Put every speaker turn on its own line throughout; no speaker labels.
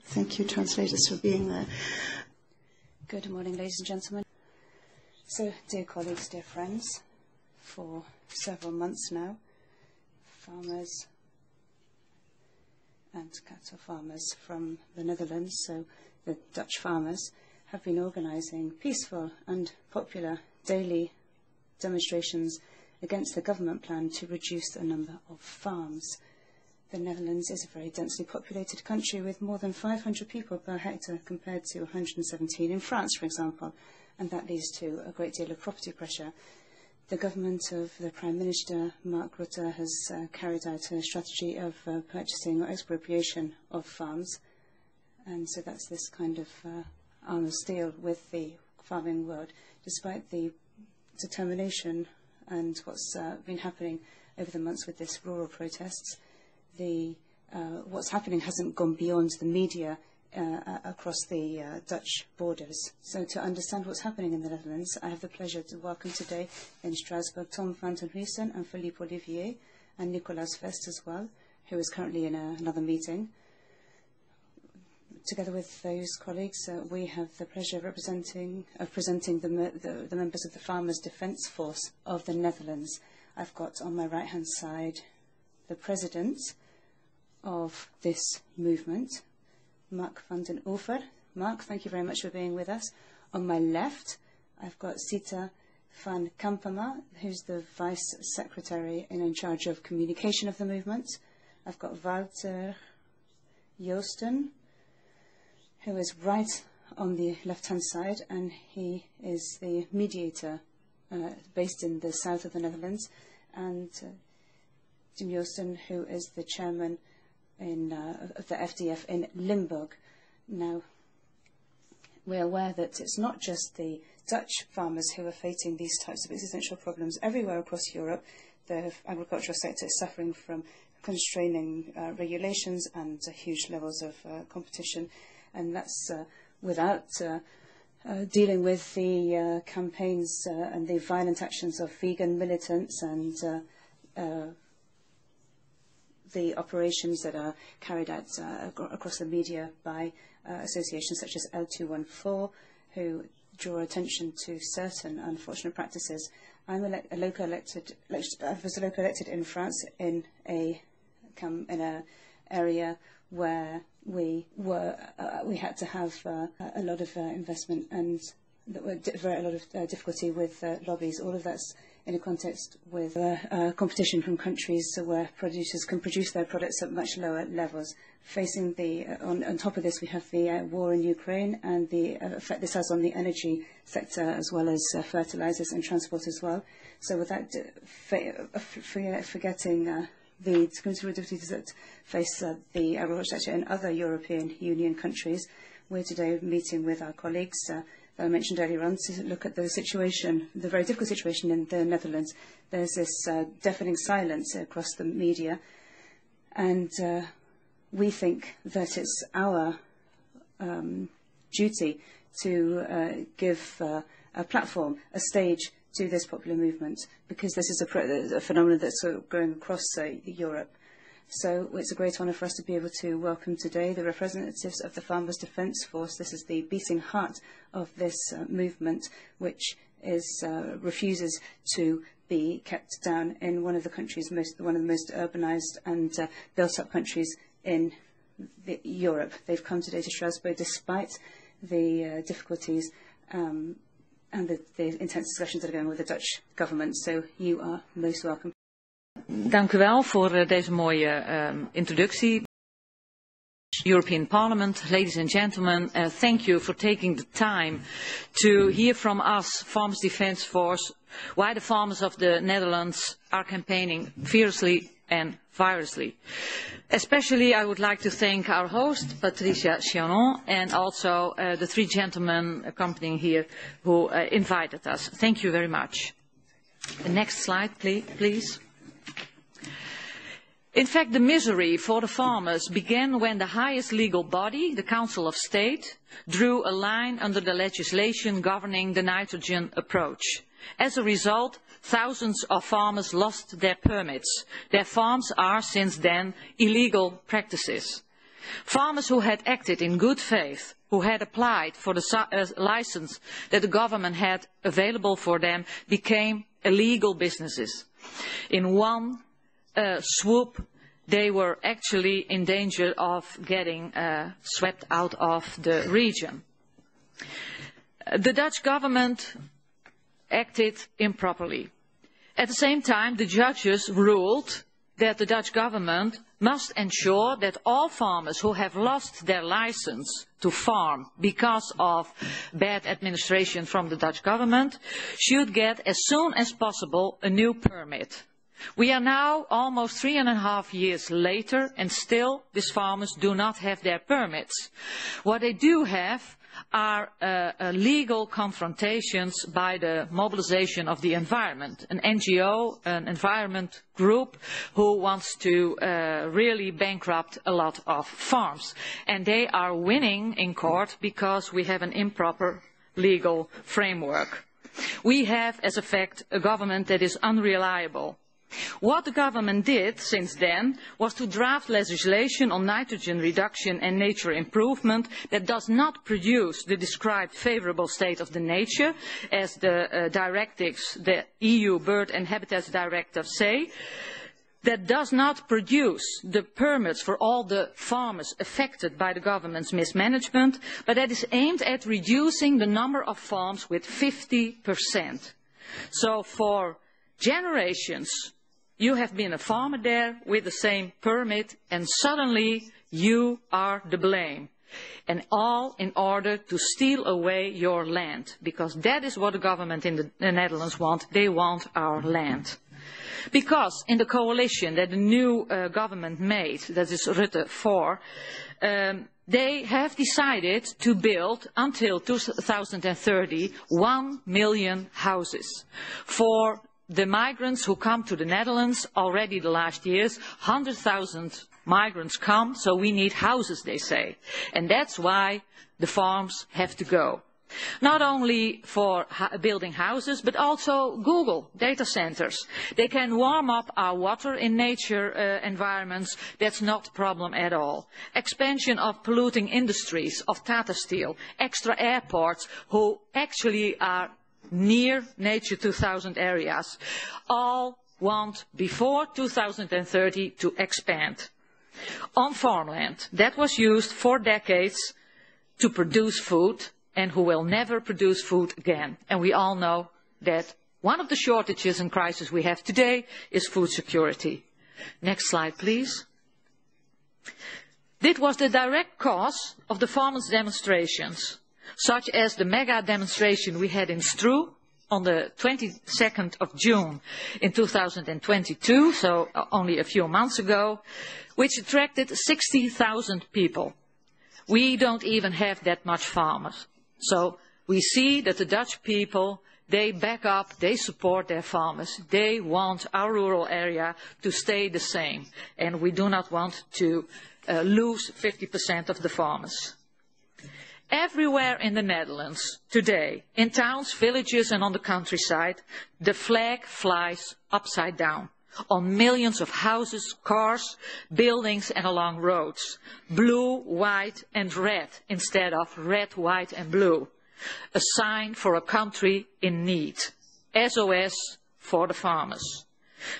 Thank you, translators, for being there.
Good morning, ladies and gentlemen. So, dear colleagues, dear friends, for several months now, farmers and cattle farmers from the Netherlands, so the Dutch farmers, have been organising peaceful and popular daily demonstrations against the government plan to reduce the number of farms. The Netherlands is a very densely populated country with more than 500 people per hectare compared to 117 in France, for example, and that leads to a great deal of property pressure. The government of the Prime Minister, Mark Rutte, has carried out a strategy of purchasing or expropriation of farms, and so that's this kind of arm of steel with the farming world. Despite the determination and what's been happening over the months with this rural protests, what's happening hasn't gone beyond the media across the Dutch borders. So to understand what's happening in the Netherlands, I have the pleasure to welcome today in Strasbourg Tom van den Huysen and Philippe Olivier and Nicolas Vest as well, who is currently in another meeting. Together with those colleagues, we have the pleasure of presenting the members of the Farmers' Defence Force of the Netherlands. I've got on my right-hand side the president of this movement, Mark van den Oever. Mark, thank you very much for being with us. On my left, I've got Sita van Kampema, who's the Vice Secretary and in charge of communication of the movement. I've got Wouter Joosten, who is right on the left-hand side, and he is the mediator based in the south of the Netherlands, and Jim Joosten, who is the chairman of the FDF in Limburg. Now, we're aware that it's not just the Dutch farmers who are facing these types of existential problems. Everywhere across Europe, the agricultural sector is suffering from constraining regulations and huge levels of competition. And that's without dealing with the campaigns and the violent actions of vegan militants and the operations that are carried out across the media by associations such as L214, who draw attention to certain unfortunate practices. I was local elected in France in an area where we had to have a lot of investment and a lot of difficulty with lobbies. All of that's in a context with competition from countries where producers can produce their products at much lower levels. Facing on top of this, we have the war in Ukraine and the effect this has on the energy sector as well as fertilizers and transport as well. So without forgetting the discriminatory difficulties that face the agricultural sector in other European Union countries, we're today meeting with our colleagues that I mentioned earlier on to look at the situation, the very difficult situation in the Netherlands. There's this deafening silence across the media, and we think that it's our duty to give a platform, a stage to this popular movement, because this is a phenomenon that's growing across Europe. So it's a great honour for us to be able to welcome today the representatives of the Farmers' Defence Force. This is the beating heart of this movement, which refuses to be kept down in one of the most urbanised and built-up countries in Europe. They've come today to Strasbourg despite the difficulties and the intense discussions that are going on with the Dutch government. So you are most welcome.
Dank u wel voor deze mooie introductie. European Parliament, ladies and gentlemen, thank you for taking the time to hear from us, Farmers Defence Force, why the farmers of the Netherlands are campaigning fiercely and vigorously. Especially I would like to thank our host, Patricia Chianon, and also the three gentlemen accompanying here who invited us. Thank you very much. The next slide, please. In fact, the misery for the farmers began when the highest legal body, the Council of State, drew a line under the legislation governing the nitrogen approach. As a result, thousands of farmers lost their permits. Their farms are since then illegal practices. Farmers who had acted in good faith, who had applied for the license that the government had available for them, became illegal businesses. In one swoop, they were actually in danger of getting swept out of the region. The Dutch government acted improperly. At the same time, the judges ruled that the Dutch government must ensure that all farmers who have lost their license to farm because of bad administration from the Dutch government should get as soon as possible a new permit. We are now almost 3.5 years later and still these farmers do not have their permits. What they do have are legal confrontations by the mobilization of the environment, an NGO, an environment group who wants to really bankrupt a lot of farms. And they are winning in court because we have an improper legal framework. We have, as a fact, a government that is unreliable. What the government did since then was to draft legislation on nitrogen reduction and nature improvement that does not produce the described favourable state of the nature, as the directives, the EU Bird and Habitats Directive say, that does not produce the permits for all the farmers affected by the government's mismanagement, but that is aimed at reducing the number of farms with 50%. So for generations, you have been a farmer there with the same permit and suddenly you are the blame. And all in order to steal away your land. Because that is what the government in the Netherlands want. They want our land. Because in the coalition that the new government made, that is Rutte 4, they have decided to build until 2030 1 million houses for the migrants who come to the Netherlands. Already the last years, 100,000 migrants come, so we need houses, they say. And that's why the farms have to go. Not only for building houses, but also Google data centers. They can warm up our water in nature environments. That's not a problem at all. Expansion of polluting industries, of Tata Steel, extra airports who actually are near Nature 2000 areas, all want before 2030 to expand. On farmland, that was used for decades to produce food and who will never produce food again. And we all know that one of the shortages and crises we have today is food security. Next slide, please. This was the direct cause of the farmers' demonstrations, such as the mega demonstration we had in Stroe on the 22nd of June in 2022, so only a few months ago, which attracted 60,000 people. We don't even have that much farmers. So we see that the Dutch people, they back up, they support their farmers. They want our rural area to stay the same. And we do not want to lose 50% of the farmers. Everywhere in the Netherlands today, in towns, villages and on the countryside, the flag flies upside down on millions of houses, cars, buildings and along roads. Blue, white and red instead of red, white and blue. A sign for a country in need. SOS for the farmers.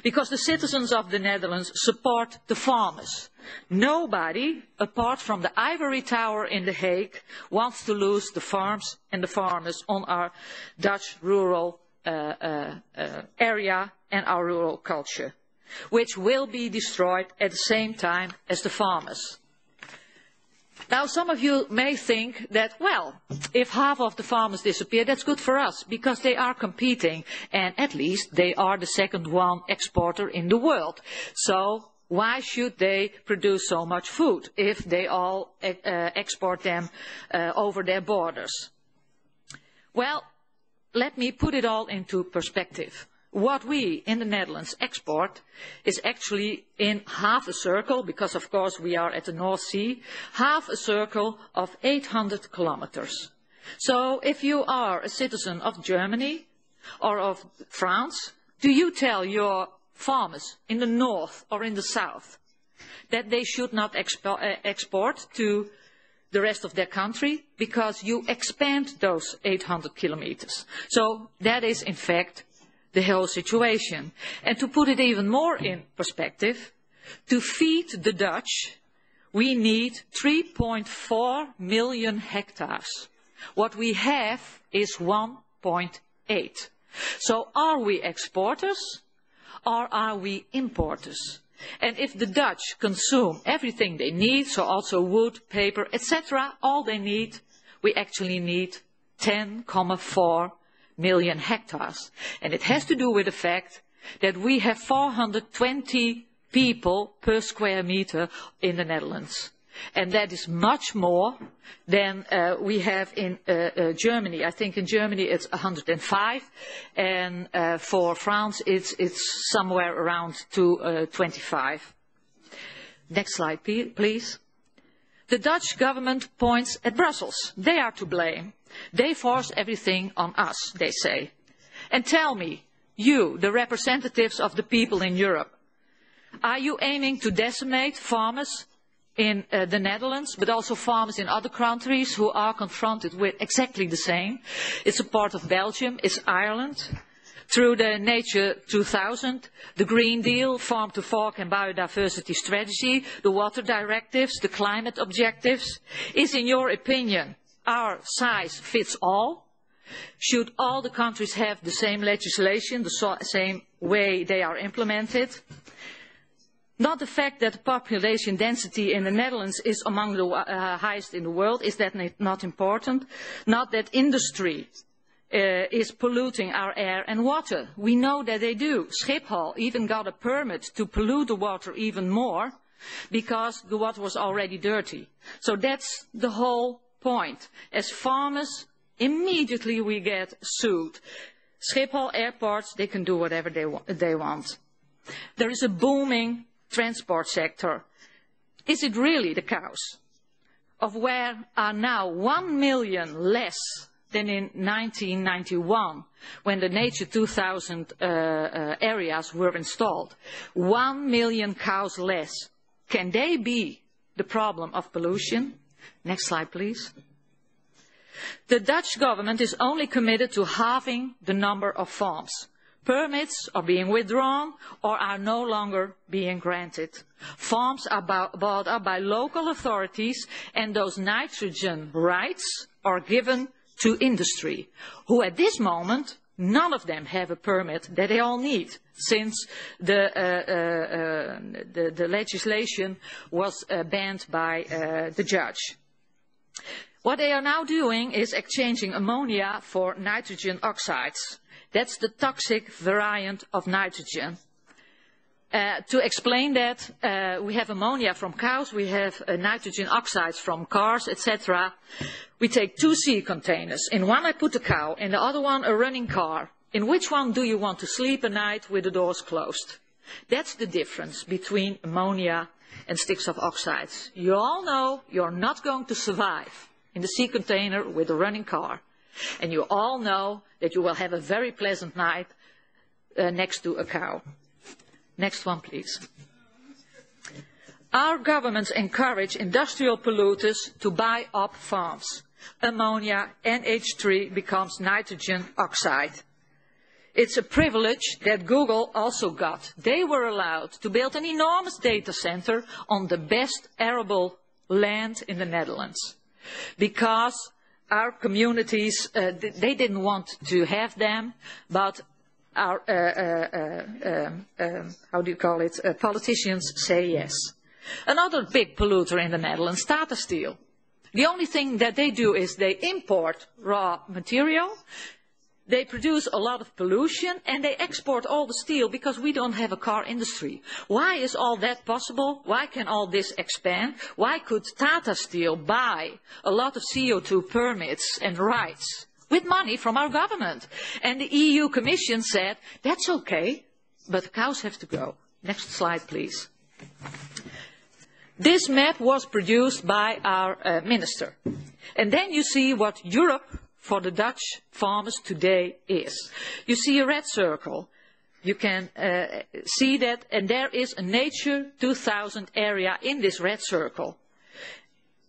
Because the citizens of the Netherlands support the farmers. Nobody, apart from the ivory tower in The Hague, wants to lose the farms and the farmers on our Dutch rural area and our rural culture, which will be destroyed at the same time as the farmers. Now, some of you may think that, well, if half of the farmers disappear, that's good for us, because they are competing, and at least they are the second one exporter in the world. So why should they produce so much food if they all export them over their borders? Well, let me put it all into perspective. What we in the Netherlands export is actually in half a circle, because of course we are at the North Sea, half a circle of 800 kilometers. So if you are a citizen of Germany or of France, do you tell your farmers in the north or in the south that they should not export to the rest of their country because you expand those 800 kilometers. So that is in fact the whole situation. And to put it even more in perspective, to feed the Dutch, we need 3.4 million hectares. What we have is 1.8. So are we exporters or are we importers? And if the Dutch consume everything they need, so also wood, paper, etc., all they need, we actually need 10.4 million hectares. And it has to do with the fact that we have 420 people per square meter in the Netherlands. And that is much more than we have in Germany. I think in Germany it's 105, and for France it's somewhere around 25. Next slide, please. The Dutch government points at Brussels. They are to blame. They force everything on us, they say. And tell me, you, the representatives of the people in Europe, are you aiming to decimate farmers in the Netherlands, but also farmers in other countries who are confronted with exactly the same? It's a part of Belgium, it's Ireland. Through the Nature 2000, the Green Deal, Farm to Fork and Biodiversity Strategy, the water directives, the climate objectives. Is, in your opinion, our size fits all? Should all the countries have the same legislation, the same way they are implemented? Not the fact that the population density in the Netherlands is among the highest in the world, is that not important? Not that industry is polluting our air and water. We know that they do. Schiphol even got a permit to pollute the water even more because the water was already dirty. So that's the whole point. As farmers, immediately we get sued. Schiphol airports, they can do whatever they want. There is a booming transport sector. Is it really the cows? Of where are now 1 million less than in 1991 when the Nature 2000 areas were installed. 1 million cows less. Can they be the problem of pollution? Next slide, please. The Dutch government is only committed to halving the number of farms. Permits are being withdrawn or are no longer being granted. Farms are bought up by local authorities, and those nitrogen rights are given to industry, who at this moment, none of them have a permit that they all need, since the legislation was banned by the judge. What they are now doing is exchanging ammonia for nitrogen oxides. That's the toxic variant of nitrogen. To explain that, we have ammonia from cows, we have nitrogen oxides from cars, etc. We take 2 sea containers. In one I put a cow, in the other one a running car. In which one do you want to sleep at night with the doors closed? That's the difference between ammonia and sticks of oxides. You all know you're not going to survive in the sea container with a running car. And you all know that you will have a very pleasant night next to a cow. Next one, please. Our governments encourage industrial polluters to buy up farms. Ammonia, NH3, becomes nitrogen oxide. It's a privilege that Google also got. They were allowed to build an enormous data center on the best arable land in the Netherlands. Because our communities, they didn't want to have them, but our, politicians say yes. Another big polluter in the Netherlands, Tata Steel. The only thing that they do is they import raw material, they produce a lot of pollution, and they export all the steel because we don't have a car industry. Why is all that possible? Why can all this expand? Why could Tata Steel buy a lot of CO2 permits and rights with money from our government? And the EU Commission said, that's okay, but the cows have to go. Next slide, please. This map was produced by our minister. And then you see what Europe for the Dutch farmers today is. You see a red circle. you can see that, and there is a Nature 2000 area in this red circle.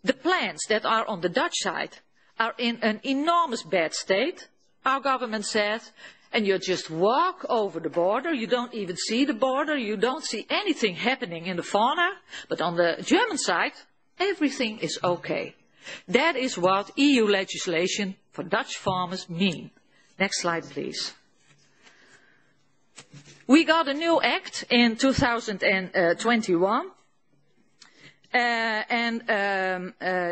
The plants that are on the Dutch side are in an enormous bad state, our government says, and you just walk over the border, you don't even see the border, you don't see anything happening in the fauna, but on the German side, everything is okay. That is what EU legislation for Dutch farmers mean. Next slide, please. We got a new act in 2021.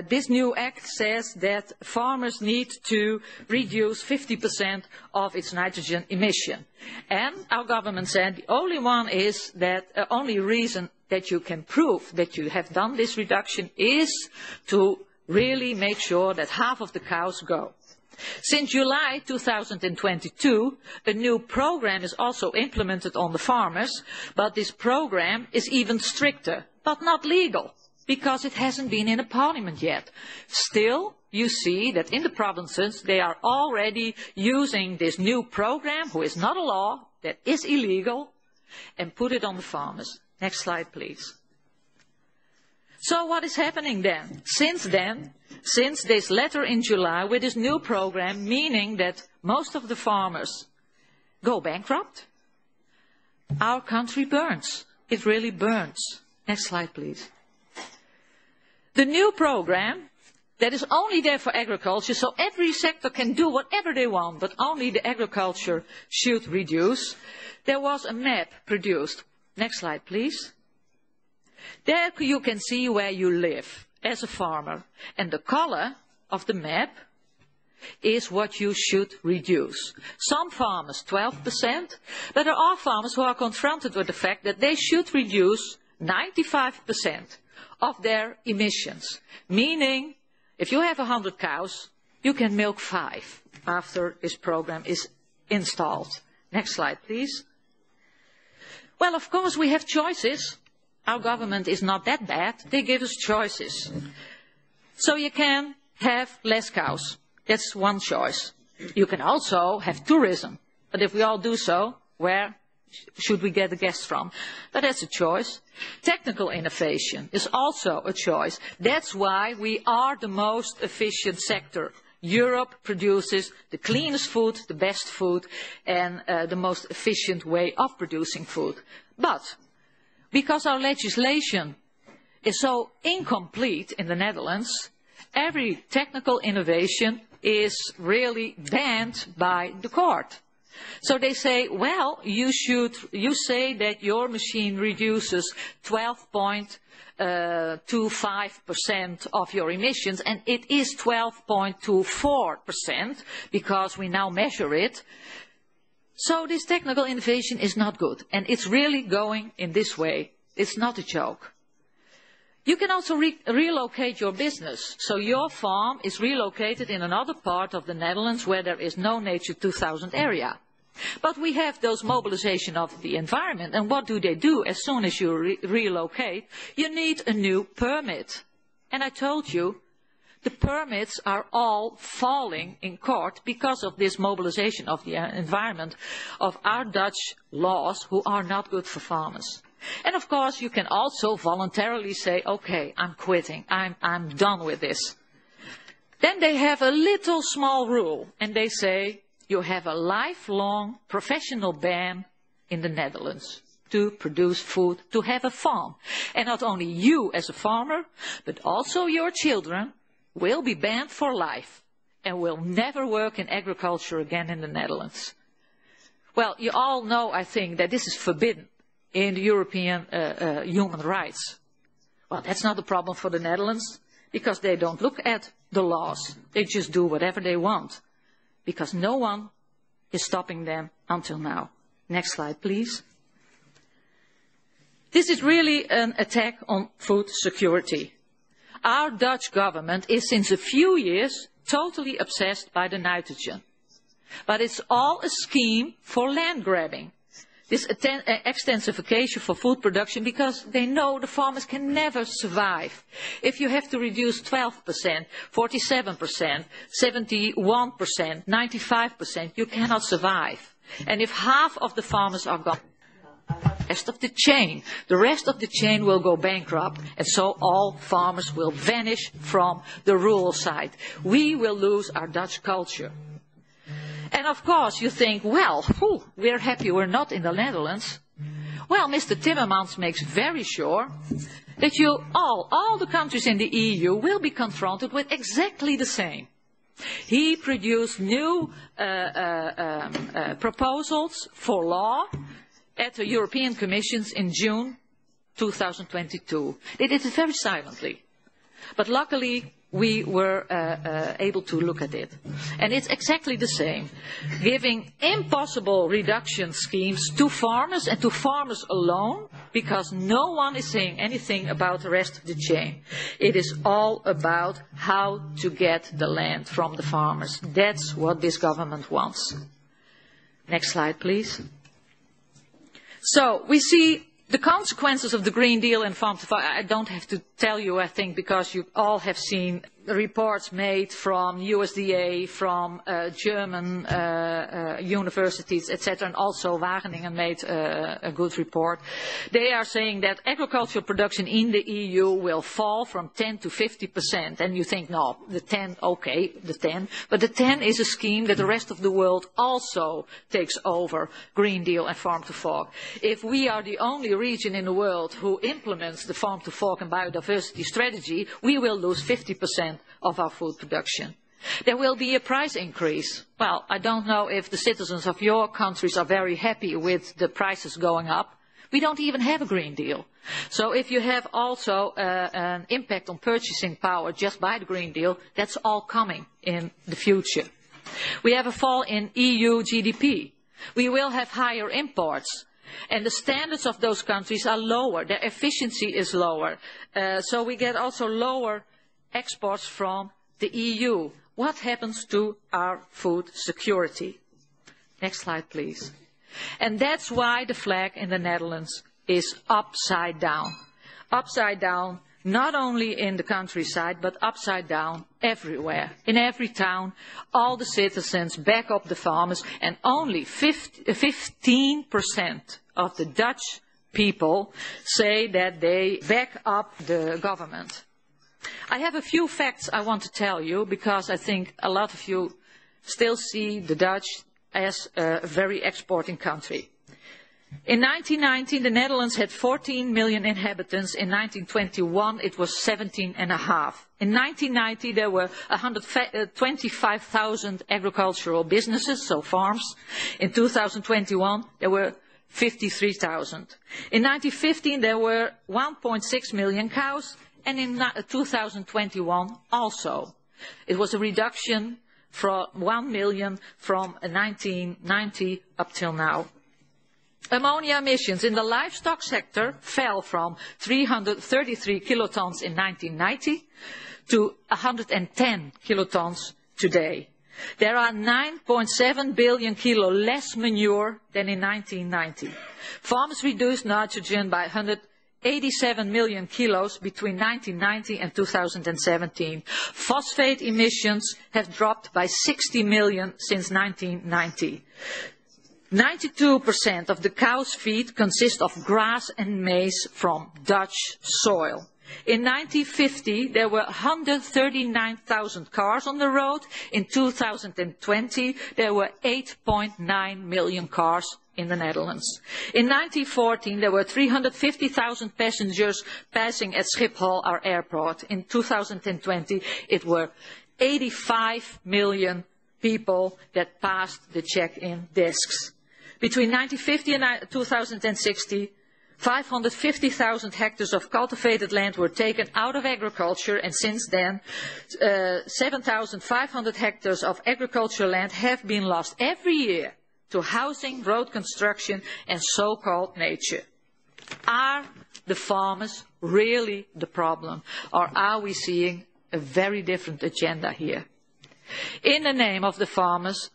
This new act says that farmers need to reduce 50% of its nitrogen emission. And our government said the only one is that only reason that you can prove that you have done this reduction is to really make sure that half of the cows go. Since July 2022, a new program is also implemented on the farmers, but this program is even stricter, but not legal, because it hasn't been in a parliament yet. Still, you see that in the provinces, they are already using this new program, which is not a law, that is illegal, and put it on the farmers. Next slide, please. So what is happening then? Since this letter in July with this new program, meaning that most of the farmers go bankrupt, our country burns. It really burns. Next slide, please. The new program that is only there for agriculture, so every sector can do whatever they want, but only the agriculture should reduce. There was a map produced. Next slide, please. There you can see where you live as a farmer. And the color of the map is what you should reduce. Some farmers 12%, but there are farmers who are confronted with the fact that they should reduce 95% of their emissions. Meaning, if you have 100 cows, you can milk 5 after this program is installed. Next slide, please. Well, of course, we have choices. Our government is not that bad. They give us choices. So you can have less cows. That's one choice. You can also have tourism. But if we all do so, where should we get the guests from? But that's a choice. Technical innovation is also a choice. That's why we are the most efficient sector. Europe produces the cleanest food, the best food, and the most efficient way of producing food. But because our legislation is so incomplete in the Netherlands, every technical innovation is really banned by the court. So they say, well, you say that your machine reduces 12.25% of your emissions, and it is 12.24% because we now measure it. So this technical innovation is not good, and it's really going in this way. It's not a joke. You can also relocate your business. So your farm is relocated in another part of the Netherlands where there is no Nature 2000 area. But we have those mobilization of the environment, and what do they do as soon as you relocate? You need a new permit. And I told you, the permits are all falling in court because of this mobilization of the environment of our Dutch laws who are not good for farmers. And of course you can also voluntarily say, okay, I'm quitting, I'm done with this. Then they have a little small rule and they say you have a lifelong professional ban in the Netherlands to produce food, to have a farm. And not only you as a farmer, but also your children will be banned for life and will never work in agriculture again in the Netherlands. Well, you all know, I think, that this is forbidden in the European human rights. Well, that's not a problem for the Netherlands because they don't look at the laws. They just do whatever they want because no one is stopping them until now. Next slide, please. This is really an attack on food security. Our Dutch government is since a few years totally obsessed by the nitrogen. But it's all a scheme for land grabbing. This extensification for food production because they know the farmers can never survive. If you have to reduce 12%, 47%, 71%, 95%, you cannot survive. And if half of the farmers are gone, the rest of the chain will go bankrupt, and so all farmers will vanish from the rural side. We will lose our Dutch culture. And of course you think, well, we're happy we're not in the Netherlands. Well, Mr. Timmermans makes very sure that all the countries in the EU will be confronted with exactly the same. He produced new proposals for law at the European Commission in June 2022. They did it very silently. But luckily, we were able to look at it. And it's exactly the same. Giving impossible reduction schemes to farmers and to farmers alone, because no one is saying anything about the rest of the chain. It is all about how to get the land from the farmers. That's what this government wants. Next slide, please. So we see the consequences of the Green Deal and farm to fork. I don't have to tell you, I think, because you all have seen the reports made from USDA, from German universities, etc., and also Wageningen made a good report. They are saying that agricultural production in the EU will fall from 10 to 50%. And you think, no, the 10, okay, the 10. But the 10 is a scheme that the rest of the world also takes over, Green Deal and farm to fork. If we are the only region in the world who implements the farm to fork and biodiversity strategy, we will lose 50% of our food production. There will be a price increase. Well, I don't know if the citizens of your countries are very happy with the prices going up. We don't even have a Green Deal. So if you have also an impact on purchasing power just by the Green Deal, that's all coming in the future. We have a fall in EU GDP. We will have higher imports. And the standards of those countries are lower. Their efficiency is lower. So we get also lower exports from the EU. What happens to our food security? Next slide, please. And that's why the flag in the Netherlands is upside down. Upside down, not only in the countryside, but upside down everywhere. In every town, all the citizens back up the farmers, and only 15% of the Dutch people say that they back up the government. I have a few facts I want to tell you, because I think a lot of you still see the Dutch as a very exporting country. In 1990, the Netherlands had 14 million inhabitants. In 1921, it was 17.5. In 1990, there were 125,000 agricultural businesses, so farms. In 2021, there were 53,000. In 1915, there were 1.6 million cows. And in 2021 also. It was a reduction from 1 million from 1990 up till now. Ammonia emissions in the livestock sector fell from 333 kilotons in 1990 to 110 kilotons today. There are 9.7 billion kilo less manure than in 1990. Farmers reduced nitrogen by 187 million kilos between 1990 and 2017. Phosphate emissions have dropped by 60 million since 1990. 92% of the cow's feed consist of grass and maize from Dutch soil. In 1950, there were 139,000 cars on the road. In 2020, there were 8.9 million cars in the Netherlands. In 1914, there were 350,000 passengers passing at Schiphol, our airport. In 2020, it were 85 million people that passed the check-in desks. Between 1950 and 2060, 550,000 hectares of cultivated land were taken out of agriculture, and since then 7,500 hectares of agricultural land have been lost every year to housing, road construction and so-called nature. Are the farmers really the problem, or are we seeing a very different agenda here? In the name of the farmers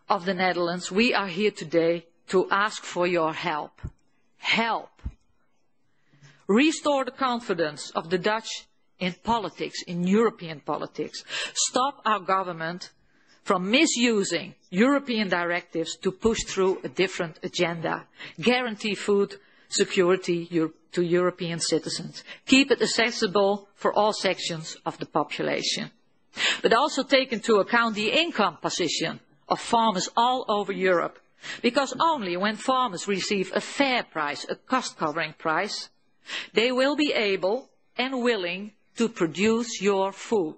of the Netherlands, we are here today to ask for your help. Help. Restore the confidence of the Dutch in politics, in European politics. Stop our government from misusing European directives to push through a different agenda. Guarantee food security to European citizens. Keep it accessible for all sections of the population. But also take into account the income position of farmers all over Europe. Because only when farmers receive a fair price, a cost-covering price, they will be able and willing to produce your food.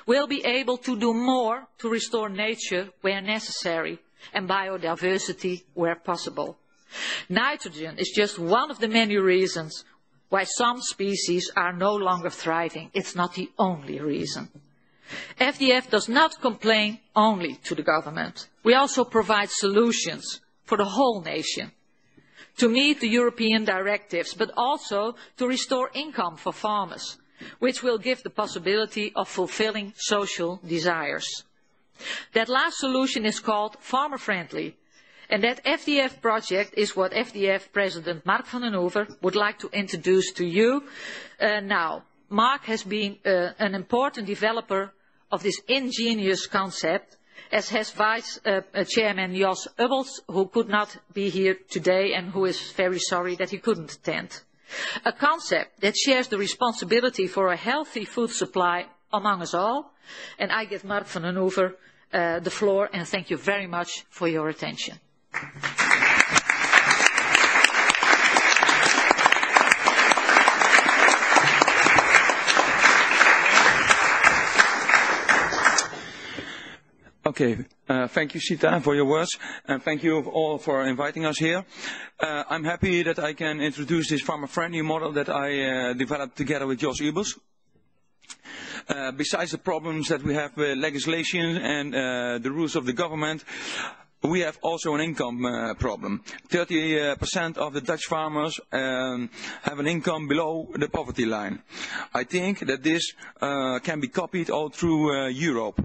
Will be able to do more to restore nature where necessary and biodiversity where possible. Nitrogen is just one of the many reasons why some species are no longer thriving. It's not the only reason. FDF does not complain only to the government. We also provide solutions for the whole nation to meet the European directives, but also to restore income for farmers, which will give the possibility of fulfilling social desires. That last solution is called farmer-friendly, and that FDF project is what FDF President Mark van den Hoover would like to introduce to you now. Mark has been an important developer of this ingenious concept, as has Vice Chairman Jos Ubbels, who could not be here today and who is very sorry that he couldn't attend. A concept that shares the responsibility for a healthy food supply among us all. And I give Mark van den Hoover the floor, and thank you very much for your attention.
Okay, thank you, Sita, for your words, and thank you all for inviting us here. I'm happy that I can introduce this farmer-friendly model that I developed together with Jos Ubbels. Besides the problems that we have with legislation and the rules of the government, we have also an income problem. 30% of the Dutch farmers have an income below the poverty line. I think that this can be copied all through Europe.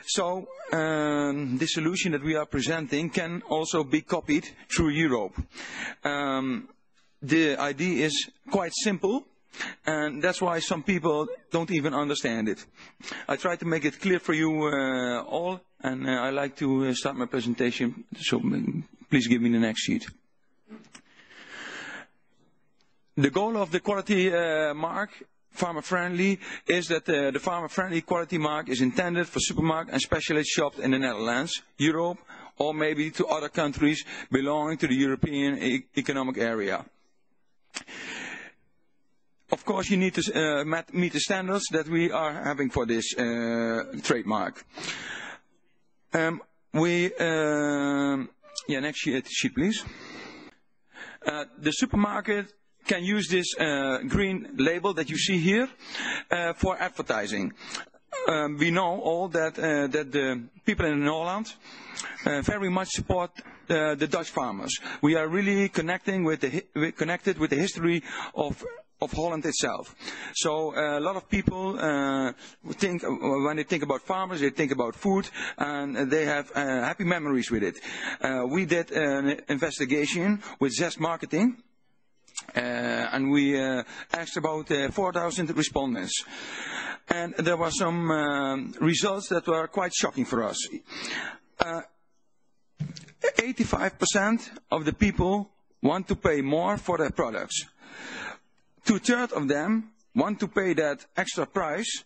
So the solution that we are presenting can also be copied through Europe. The idea is quite simple, and that's why some people don't even understand it. I try to make it clear for you all, and I like to start my presentation, so please give me the next sheet. The goal of the quality mark, farmer-friendly, is that the farmer-friendly quality mark is intended for supermarket and specialist shops in the Netherlands, Europe, or maybe to other countries belonging to the European Economic Area. Of course, you need to meet the standards that we are having for this trademark. Next sheet, please. The supermarket can use this green label that you see here for advertising. We know all that the people in Holland very much support the Dutch farmers. We are really connected with the history of Holland itself. So a lot of people think, when they think about farmers, they think about food, and they have happy memories with it. We did an investigation with Zest Marketing, and we asked about 4,000 respondents. And there were some results that were quite shocking for us. 85% of the people want to pay more for their products. 2/3 of them want to pay that extra price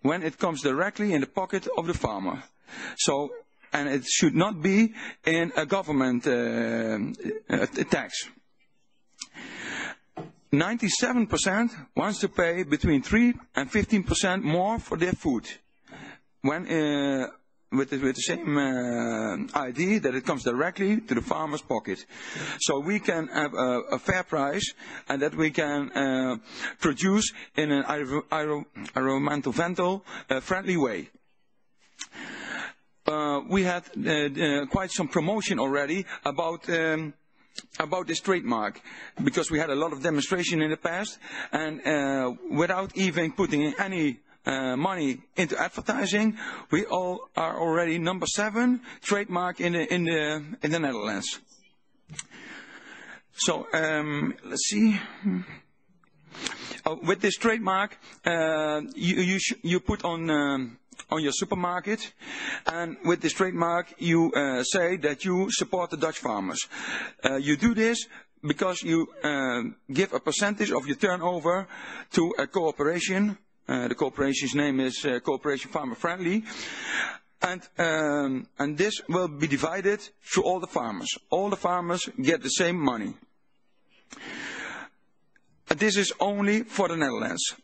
when it comes directly in the pocket of the farmer. So, and it should not be in a government tax. 97% wants to pay between 3 and 15% more for their food, when with the same idea that it comes directly to the farmer's pocket. So we can have a fair price, and that we can produce in an environmental friendly way. We had quite some promotion already about this trademark, because we had a lot of demonstration in the past, and without even putting any money into advertising, we all are already number 7 trademark in the Netherlands. So let's see. With this trademark, you put on on your supermarket. And with this trademark, you say that you support the Dutch farmers. You do this because you give a percentage of your turnover to a corporation. The corporation's name is Corporation Farmer Friendly. And this will be divided through all the farmers. All the farmers get the same money. This is only for the Netherlands.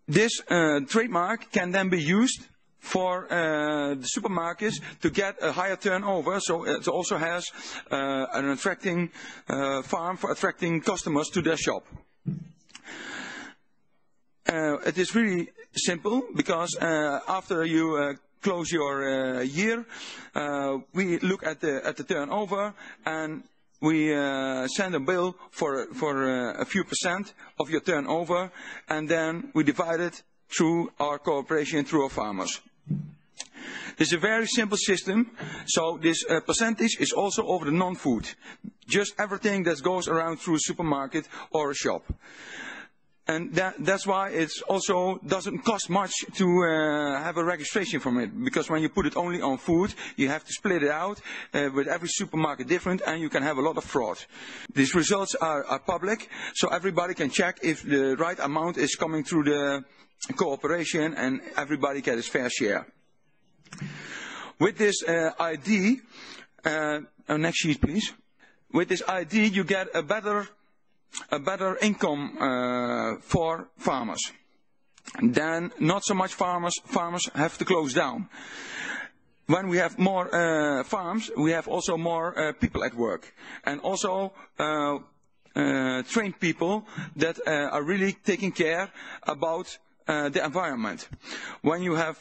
This trademark can then be used for the supermarkets to get a higher turnover, so it also has an attracting farm for attracting customers to their shop. It is really simple because after you close your year, we look at the turnover and we send a bill for a few percent of your turnover, and then we divide it through our cooperation, through our farmers. This is a very simple system, so this percentage is also over the non-food. Just everything that goes around through a supermarket or a shop. And that's why it also doesn't cost much to have a registration from it. Because when you put it only on food, you have to split it out with every supermarket different, and you can have a lot of fraud. These results are public, so everybody can check if the right amount is coming through the cooperation, and everybody gets his fair share. With this ID, next sheet please. With this ID you get a better income for farmers. Then not so much farmers have to close down. When we have more farms, we have also more people at work, and also trained people that are really taking care about the environment. When you have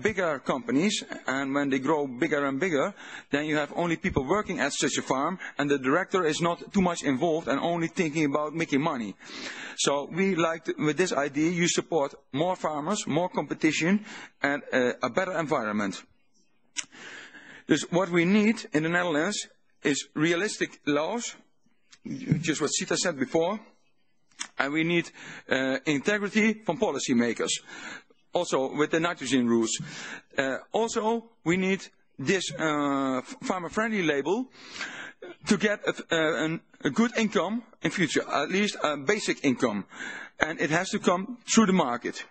bigger companies, and when they grow bigger and bigger, then you have only people working at such a farm, and the director is not too much involved and only thinking about making money. So we like to, with this idea, you support more farmers, more competition, and a better environment. Dus what we need in the Netherlands is realistic laws, just what Sita said before. And we need integrity from policymakers, also with the nitrogen rules. Also, we need this farmer-friendly label to get a good income in future, at least a basic income. And it has to come through the market.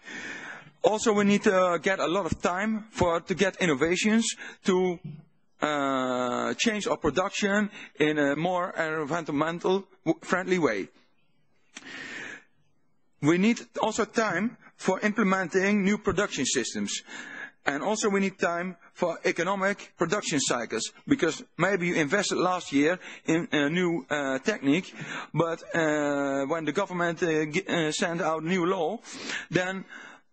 Also, we need to get a lot of time to get innovations to change our production in a more environmental friendly way. We need also time for implementing new production systems. And also we need time for economic production cycles. Because maybe you invested last year in a new technique, but when the government sent out a new law, then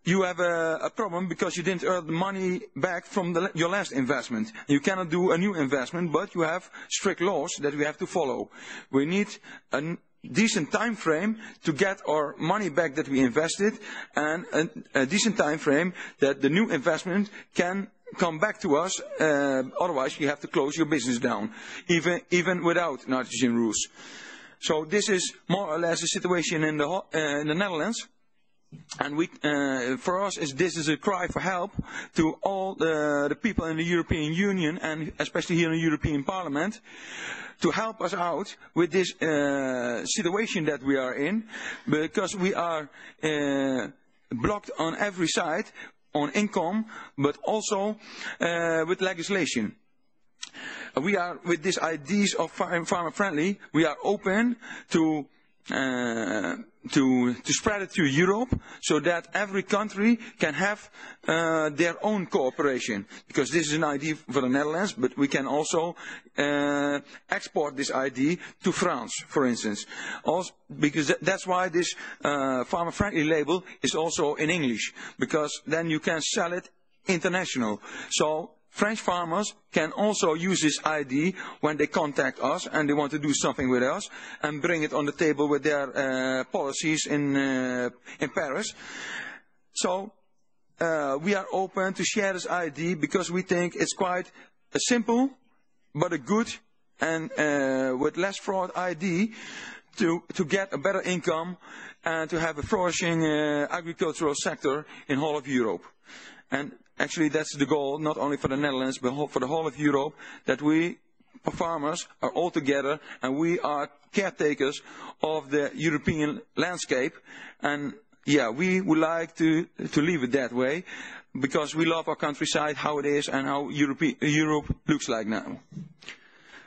you have a problem because you didn't earn the money back from your last investment. You cannot do a new investment, but you have strict laws that we have to follow. We need a decent time frame to get our money back that we invested, and a decent time frame that the new investment can come back to us. Otherwise you have to close your business down, even without nitrogen rules. So this is more or less the situation in the Netherlands. And for us, this is a cry for help to all the people in the European Union, and especially here in the European Parliament, to help us out with this situation that we are in, because we are blocked on every side, on income, but also with legislation. We are, with these ideas of farmer friendly, we are open to spread it to Europe, so that every country can have their own cooperation. Because this is an idea for the Netherlands, but we can also export this idea to France, for instance. Also, because that's why this farmer-friendly label is also in English, because then you can sell it international. So French farmers can also use this ID when they contact us and they want to do something with us and bring it on the table with their policies in Paris. So we are open to share this ID because we think it's quite a simple but a good and with less fraud ID to get a better income and to have a flourishing agricultural sector in whole of Europe. And actually that's the goal, not only for the Netherlands, but for the whole of Europe, that we farmers are all together and we are caretakers of the European landscape. And yeah, we would like to leave it that way, because we love our countryside, how it is, and how Europe looks like now.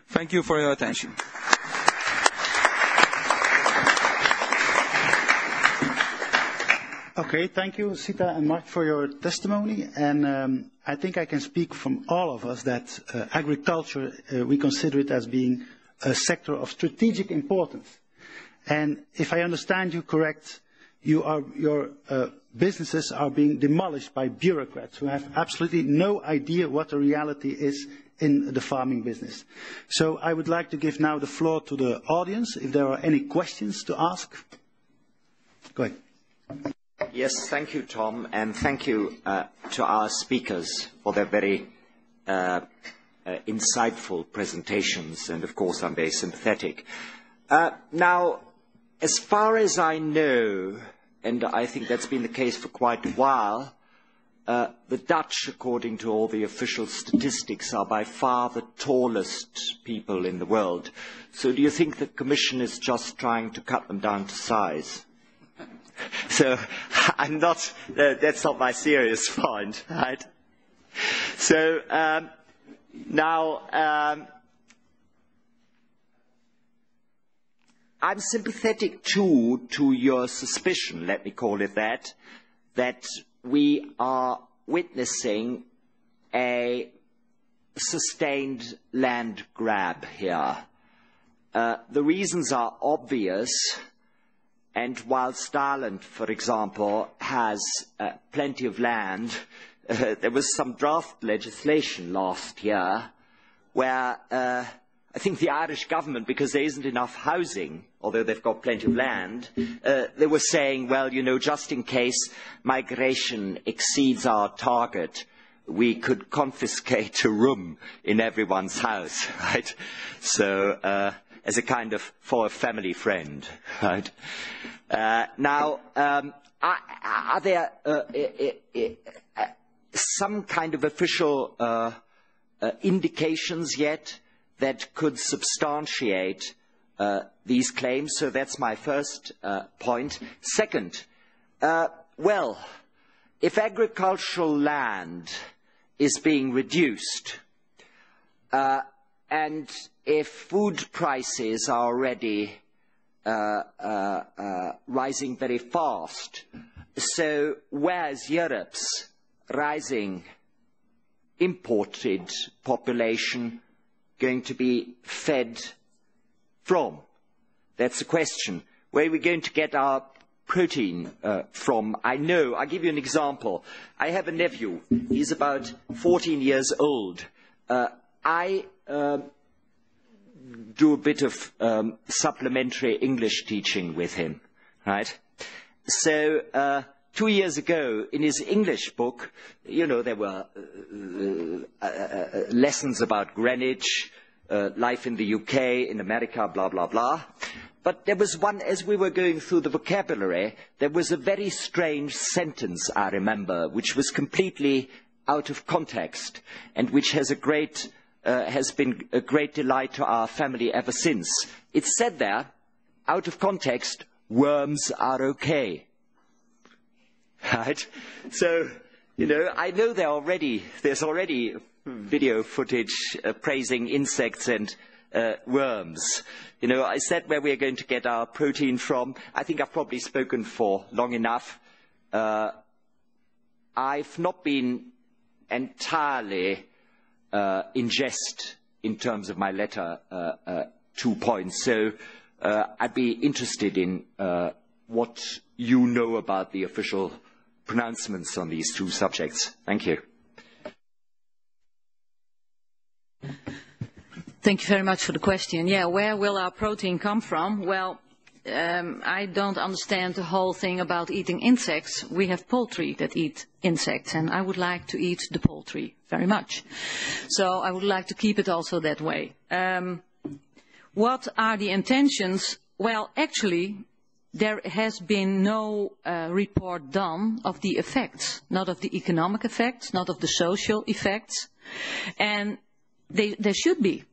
Thank you for your attention.
Okay, thank you, Sita and Mark, for your testimony. And I think I can speak from all of us that agriculture, we consider it as being a sector of strategic importance. And if I understand you correct, your businesses are being demolished by bureaucrats who have absolutely no idea what the reality is in the farming business. So I would like to give now the floor to the audience, if there are any questions to ask. Go ahead.
Yes, thank you, Tom, and thank you to our speakers for their very insightful presentations, and of course I'm very sympathetic. Now, as far as I know, and I think that's been the case for quite a while, the Dutch, according to all the official statistics, are by far the tallest people in the world. So do you think the Commission is just trying to cut them down to size? So I'm not, that's not my serious point, right? So now I'm sympathetic too to your suspicion, let me call it that we are witnessing a sustained land grab here. The reasons are obvious. And whilst Ireland, for example, has plenty of land, there was some draft legislation last year where I think the Irish government, because there isn't enough housing, although they've got plenty of land, they were saying, well, you know, just in case migration exceeds our target, we could confiscate a room in everyone's house, right? So, as a kind of for a family friend, right? Now, are there some kind of official indications yet that could substantiate these claims? So that's my first point. Second, well, if agricultural land is being reduced, and if food prices are already rising very fast, so where's Europe's rising imported population going to be fed from? That's the question. Where are we going to get our protein from? I know, I'll give you an example. I have a nephew. He's about 14 years old. I do a bit of supplementary English teaching with him, right? So 2 years ago, in his English book, you know, there were lessons about Greenwich, life in the UK, in America, blah, blah, blah. But there was one, as we were going through the vocabulary, there was a very strange sentence, I remember, which was completely out of context, and which has has been a great delight to our family ever since. It said there, out of context, worms are okay. Right? So, you know, I know there's already video footage praising insects and worms. You know, I said where we're going to get our protein from. I think I've probably spoken for long enough. I've not been entirely in jest in terms of my letter 2 points. So I'd be interested in what you know about the official pronouncements on these two subjects. Thank you.
Thank you very much for the question. Yeah, where will our protein come from? Well, I don't understand the whole thing about eating insects. We have poultry that eat insects, and I would like to eat the poultry very much. So I would like to keep it also that way. What are the intentions Well, actually, there has been no report done of the effects, not of the economic effects, not of the social effects, and there should be.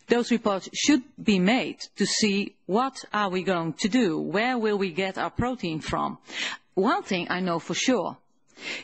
Those reports should be made to see what are we going to do, where will we get our protein from. One thing I know for sure,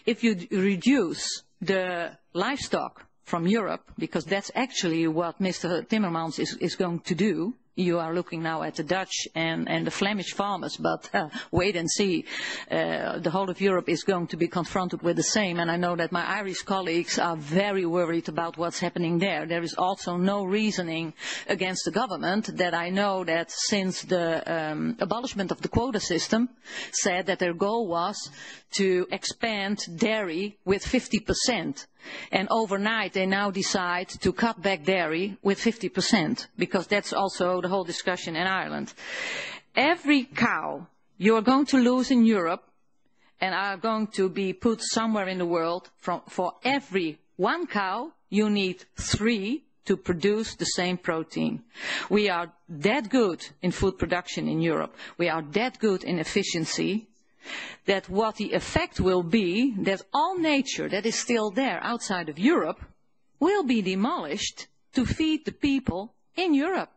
if you reduce the livestock from Europe, because that's actually what Mr. Timmermans is going to do. You are looking now at the Dutch and the Flemish farmers, but wait and see. The whole of Europe is going to be confronted with the same, and I know that my Irish colleagues are very worried about what's happening there. There is also no reasoning against the government that I know that since the abolishment of the quota system said that their goal was to expand dairy with 50%. And overnight they now decide to cut back dairy with 50%, because that's also the whole discussion in Ireland. Every cow you are going to lose in Europe and are going to be put somewhere in the world, for every one cow you need 3 to produce the same protein. We are that good in food production in Europe. We are that good in efficiency, that what the effect will be, that all nature that is still there outside of Europe will be demolished to feed the people in Europe.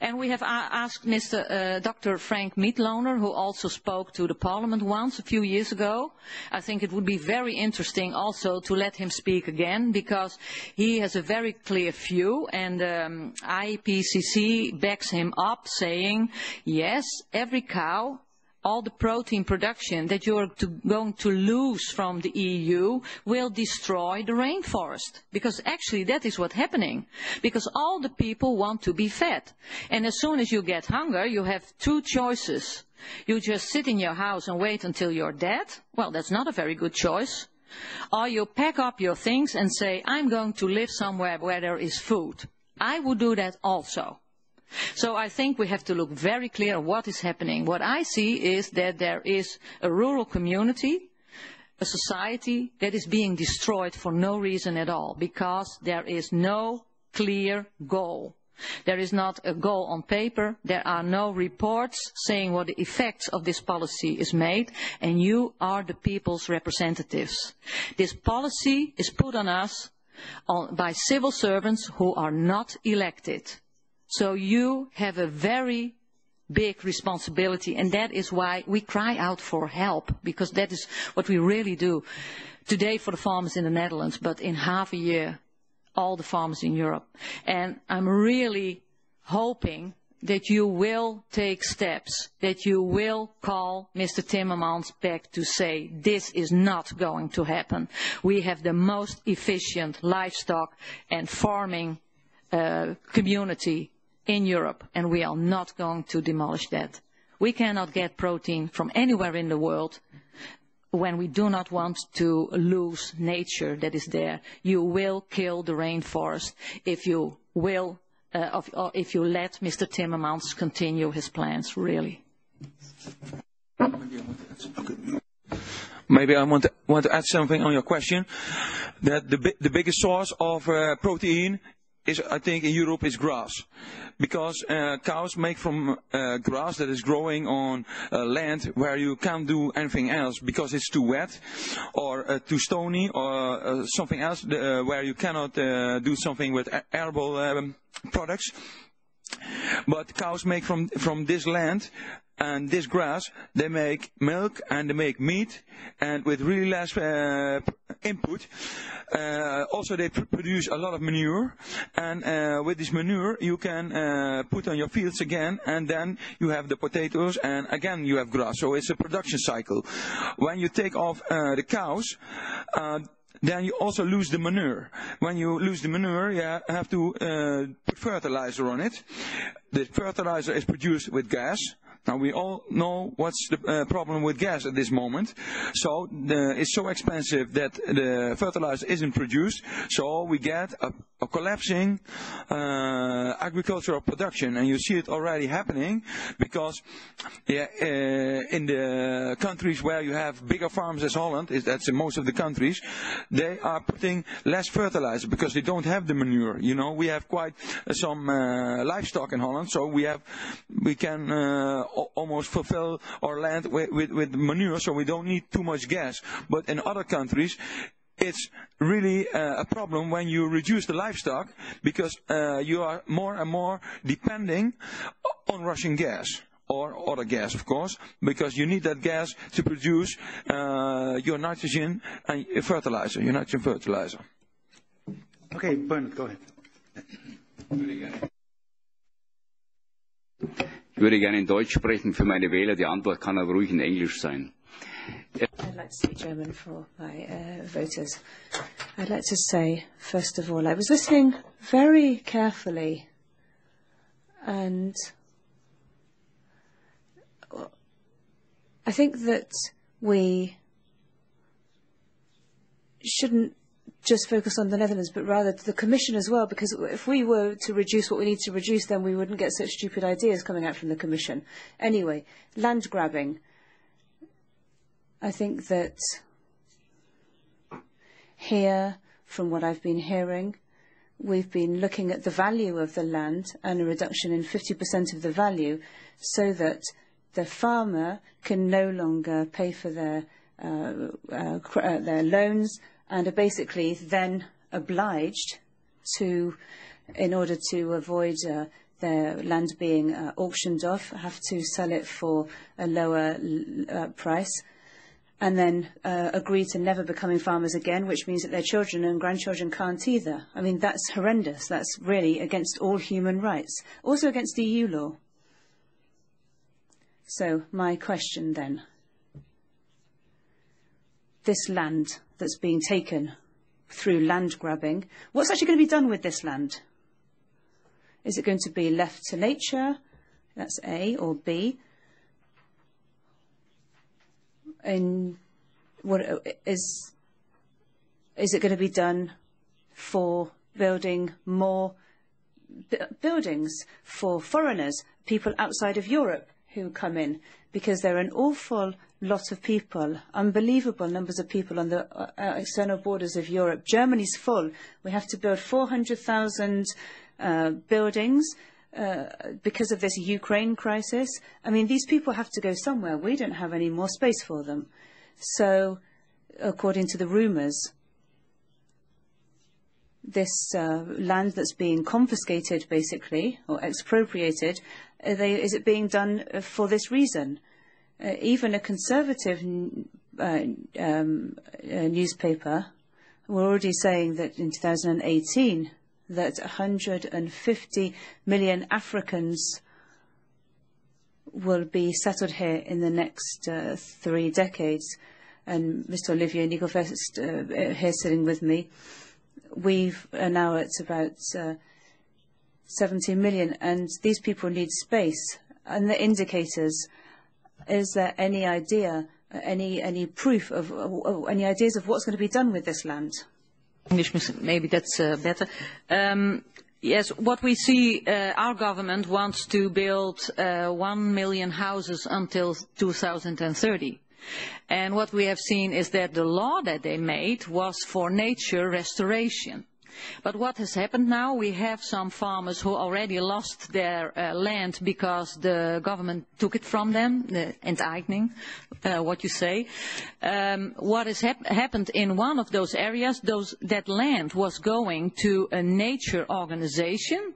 And we have asked Dr. Frank Mietloner, who also spoke to the Parliament once a few years ago. I think it would be very interesting also to let him speak again, because he has a very clear view, and IPCC backs him up, saying, yes, every cow, all the protein production that you're going to lose from the EU will destroy the rainforest. Because actually that is what's happening. Because all the people want to be fed. And as soon as you get hunger, you have 2 choices. You just sit in your house and wait until you're dead. Well, that's not a very good choice. Or you pack up your things and say, I'm going to live somewhere where there is food. I would do that also. So I think we have to look very clear at what is happening. What I see is that there is a rural community, a society that is being destroyed for no reason at all, because there is no clear goal. There is not a goal on paper. There are no reports saying what the effects of this policy is made, and you are the people's representatives. This policy is put on us by civil servants who are not elected. So you have a very big responsibility, and that is why we cry out for help, because that is what we really do today for the farmers in the Netherlands, but in half a year, all the farmers in Europe. And I'm really hoping that you will take steps, that you will call Mr. Timmermans back to say this is not going to happen. We have the most efficient livestock and farming community in Europe, and we are not going to demolish that. We cannot get protein from anywhere in the world when we do not want to lose nature that is there. You will kill the rainforest if you will, if you let Mr. Timmermans continue his plans, really.
Maybe I want to add something on your question. That the biggest source of protein is, I think, in Europe is grass, because cows make from grass that is growing on land where you can't do anything else because it's too wet or too stony, or something else where you cannot do something with arable products. But cows make from this land and this grass, they make milk and they make meat, and with really less input. Also they produce a lot of manure, and with this manure you can put on your fields again, and then you have the potatoes, and again you have grass. So it's a production cycle. When you take off the cows, then you also lose the manure. When you lose the manure, you have to put fertilizer on it. The fertilizer is produced with gas. Now we all know what's the problem with gas at this moment. So it's so expensive that the fertilizer isn't produced. So we get collapsing agricultural production, and you see it already happening because in the countries where you have bigger farms as Holland, that's in most of the countries, they are putting less fertilizer because they don't have the manure. You know, we have quite some livestock in Holland, so we can almost fulfill our land with manure, so we don't need too much gas. But in other countries, it's really a problem when you reduce the livestock because you are more and more depending on Russian gas. Or other gas, of course, because you need that gas to produce your nitrogen and fertilizer, your nitrogen fertilizer.
Okay, Bernard, go ahead.
Ich würde gerne in Deutsch sprechen für meine Wähler. Die Antwort kann aber ruhig in Englisch sein.
I'd like to speak German for my voters. I'd like to say, first of all, I was listening very carefully, and I think that we shouldn't just focus on the Netherlands, but rather the Commission as well, because if we were to reduce what we need to reduce, then we wouldn't get such stupid ideas coming out from the Commission. Anyway, land grabbing. I think that here, from what I've been hearing, we've been looking at the value of the land and a reduction in 50% of the value so that the farmer can no longer pay for their loans and are basically then obliged to, in order to avoid their land being auctioned off, have to sell it for a lower price and then agree to never becoming farmers again, which means that their children and grandchildren can't either. I mean, that's horrendous. That's really against all human rights, also against EU law. So my question then, this land that's being taken through land grabbing, what's actually going to be done with this land? Is it going to be left to nature? That's A, or B? And what is it going to be done for building more buildings for foreigners, people outside of Europe who come in? Because there are an awful lot of people, unbelievable numbers of people on the external borders of Europe. Germany's full. We have to build 400,000 buildings because of this Ukraine crisis. I mean, these people have to go somewhere. We don't have any more space for them. So, according to the rumours, this land that's being confiscated, basically, or expropriated, is it being done for this reason? Even a conservative newspaper were already saying that in 2018 that 150 million Africans will be settled here in the next 3 decades. And Mr. Olivier Nicolvest here sitting with me, we are now at about 70 million, and these people need space. And the indicators, is there any idea, any proof of, any ideas of what's going to be done with this land?
English, maybe that's better. Yes, what we see, our government wants to build 1 million houses until 2030. And what we have seen is that the law that they made was for nature restoration. But what has happened now, we have some farmers who already lost their land because the government took it from them, the enteigning, what you say. What has happened in one of those areas, that land was going to a nature organization.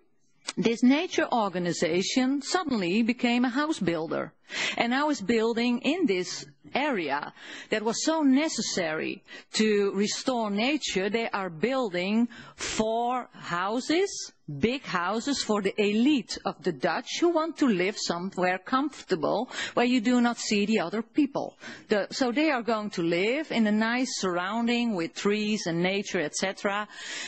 This nature organization suddenly became a house builder and now is building in this area that was so necessary to restore nature. They are building 4 houses, big houses for the elite of the Dutch who want to live somewhere comfortable where you do not see the other people. So they are going to live in a nice surrounding with trees and nature, etc.,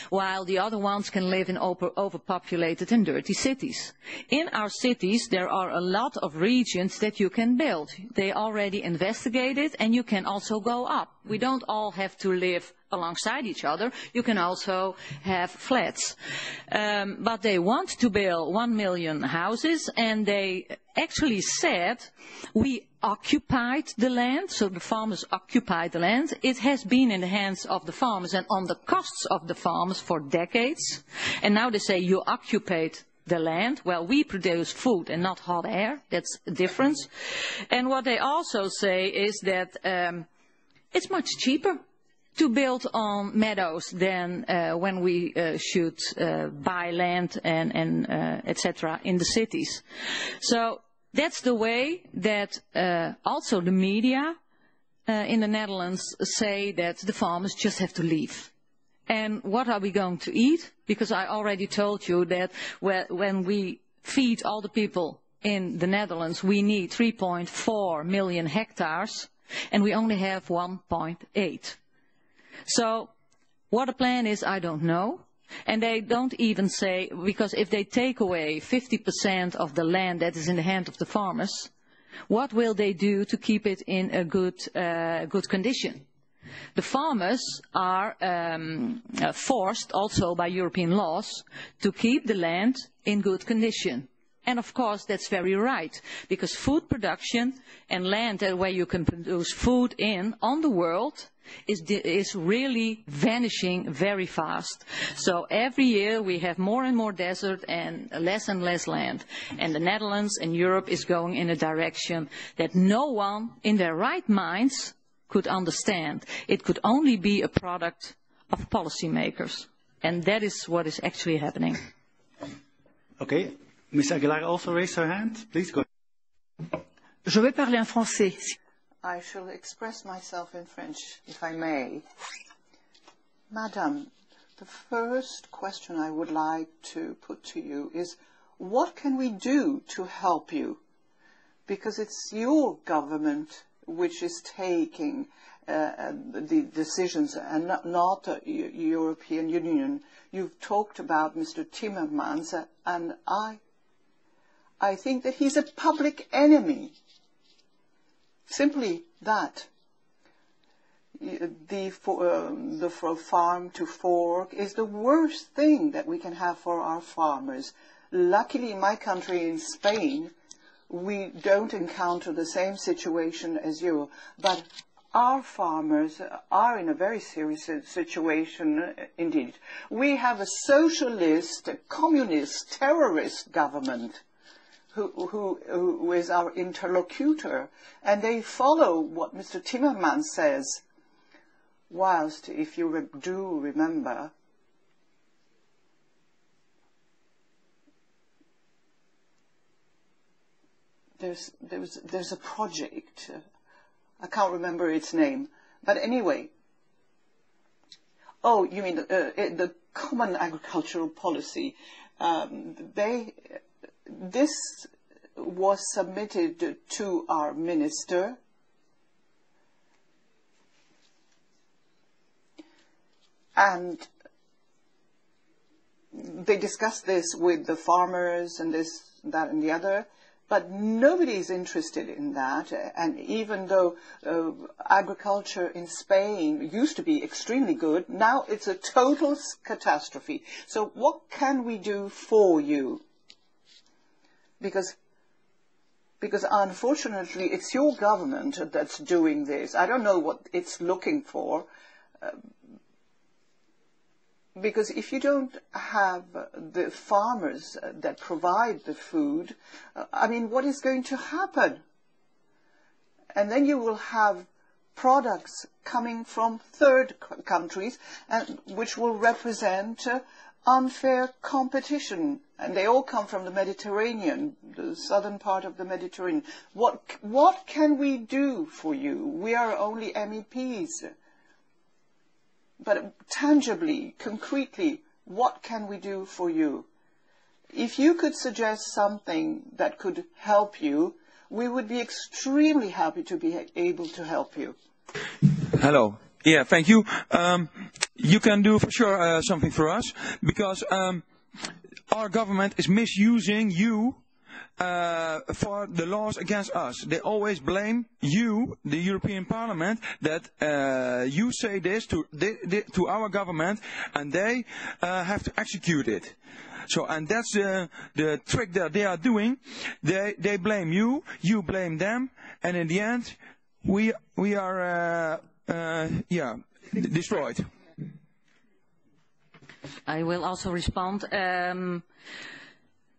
while the other ones can live in overpopulated and dirty cities. In our cities there are a lot of regions that you can build. They already investigated, and you can also go up. We don't all have to live alongside each other. You can also have flats. But they want to build 1 million houses, and they actually said, we occupied the land, so the farmers occupied the land. It has been in the hands of the farmers and on the costs of the farmers for decades. And now they say, you occupied the land. Well, we produce food and not hot air. That's a difference. And what they also say is that it's much cheaper to build on meadows than when we should buy land and etc. in the cities. So that's the way that also the media in the Netherlands say that the farmers just have to leave. And what are we going to eat? Because I already told you that when we feed all the people in the Netherlands, we need 3.4 million hectares, and we only have 1.8. So what the plan is, I don't know. And they don't even say, because if they take away 50% of the land that is in the hand of the farmers, what will they do to keep it in a good condition? The farmers are forced also by European laws to keep the land in good condition. And of course that's very right, because food production and land where you can produce food on the world is really vanishing very fast. So every year we have more and more desert and less land. And the Netherlands and Europe is going in a direction that no one in their right minds could understand. It could only be a product of policymakers. And that is what is actually happening.
Okay. Ms. Aguilar also raised her hand. Please go ahead.
Je vais parler en français.
I shall express myself in French, if I may. Madam, the first question I would like to put to you is, what can we do to help you? Because it's your government which is taking the decisions and not the European Union. You've talked about Mr. Timmermans, and I think that he's a public enemy. Simply that. The farm to fork is the worst thing that we can have for our farmers. Luckily, in my country, in Spain, we don't encounter the same situation as you, but our farmers are in a very serious situation indeed. We have a socialist, a communist, terrorist government who is our interlocutor, and they follow what Mr. Timmermans says, whilst, if you do remember, there's a project, I can't remember its name, but anyway, oh, you mean the common agricultural policy. This was submitted to our minister, and they discussed this with the farmers and this, that and the other, but nobody is interested in that. And even though agriculture in Spain used to be extremely good, now it's a total catastrophe. So what can we do for you? Because unfortunately it's your government that's doing this. I don't know what it's looking for. Because if you don't have the farmers that provide the food, I mean, what is going to happen? And then you will have products coming from third countries, which will represent unfair competition. And they all come from the Mediterranean, the southern part of the Mediterranean. What can we do for you? We are only MEPs. But tangibly, concretely, what can we do for you? If you could suggest something that could help you, we would be extremely happy to be able to help you.
Hello. Yeah, thank you. You can do for sure something for us, because our government is misusing you for the laws against us. They always blame you, the European Parliament, that you say this to our government, and they have to execute it. So, and that's the trick that they are doing. They blame you, you blame them, and in the end, we are destroyed.
I will also respond.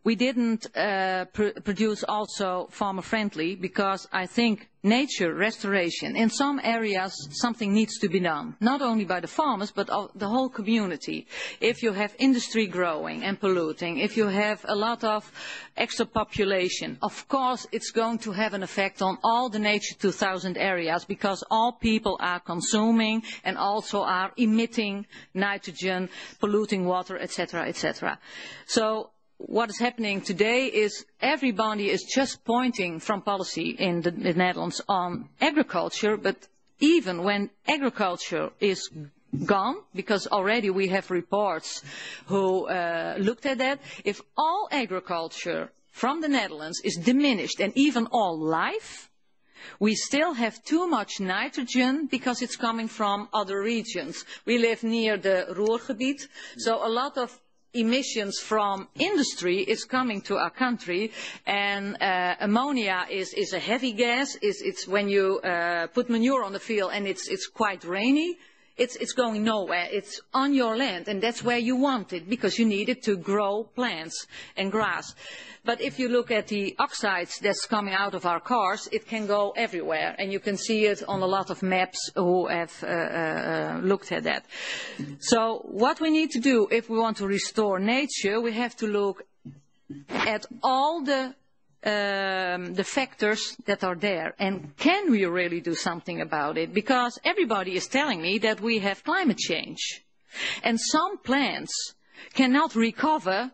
We didn't produce also farmer-friendly because I think nature restoration, in some areas something needs to be done, not only by the farmers but the whole community. If you have industry growing and polluting, if you have a lot of extra population, of course it's going to have an effect on all the Nature 2000 areas because all people are consuming and also are emitting nitrogen, polluting water, etc., etc. So what is happening today is everybody is just pointing from policy in the Netherlands on agriculture, but even when agriculture is gone, because already we have reports who looked at that, if all agriculture from the Netherlands is diminished and even all life, we still have too much nitrogen because it's coming from other regions. We live near the Ruhrgebiet, so a lot of emissions from industry is coming to our country, and ammonia is a heavy gas. It's when you put manure on the field and it's quite rainy. It's going nowhere. It's on your land, and that's where you want it because you need it to grow plants and grass. But if you look at the oxides that's coming out of our cars, it can go everywhere, and you can see it on a lot of maps who have looked at that. So what we need to do if we want to restore nature, we have to look at all the factors that are there, and can we really do something about it? Because everybody is telling me that we have climate change, and some plants cannot recover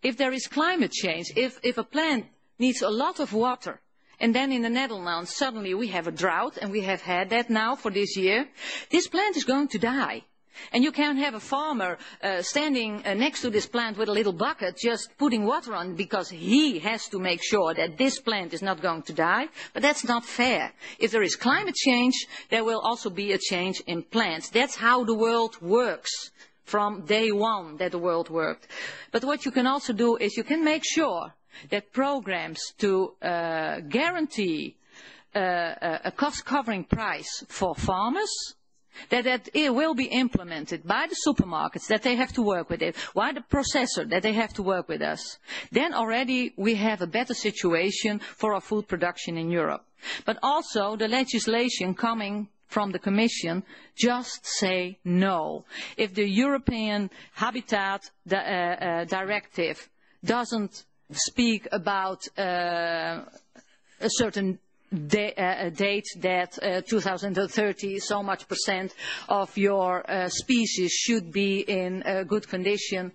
if there is climate change. If a plant needs a lot of water, and then in the Netherlands suddenly we have a drought, and we have had that now for this year, this plant is going to die. And you can't have a farmer standing next to this plant with a little bucket just putting water on because he has to make sure that this plant is not going to die. But that's not fair. If there is climate change, there will also be a change in plants. That's how the world works from day one that the world worked. But what you can also do is you can make sure that programs to guarantee a cost-covering price for farmers, that it will be implemented by the supermarkets, that they have to work with it, by the processor, that they have to work with us. Then already we have a better situation for our food production in Europe. But also the legislation coming from the Commission, just say no. If the European Habitat Directive doesn't speak about a certain date that 2030 so much % of your species should be in good condition,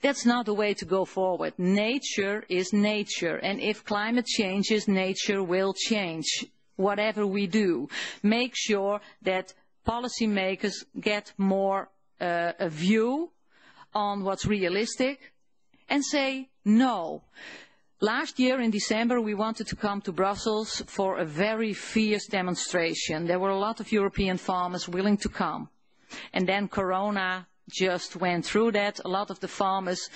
that's not the way to go forward. Nature is nature, and if climate changes, nature will change. Whatever we do, make sure that policymakers get more a view on what's realistic and say no. Last year in December we wanted to come to Brussels for a very fierce demonstration. There were a lot of European farmers willing to come. And then Corona just went through that. A lot of the farmers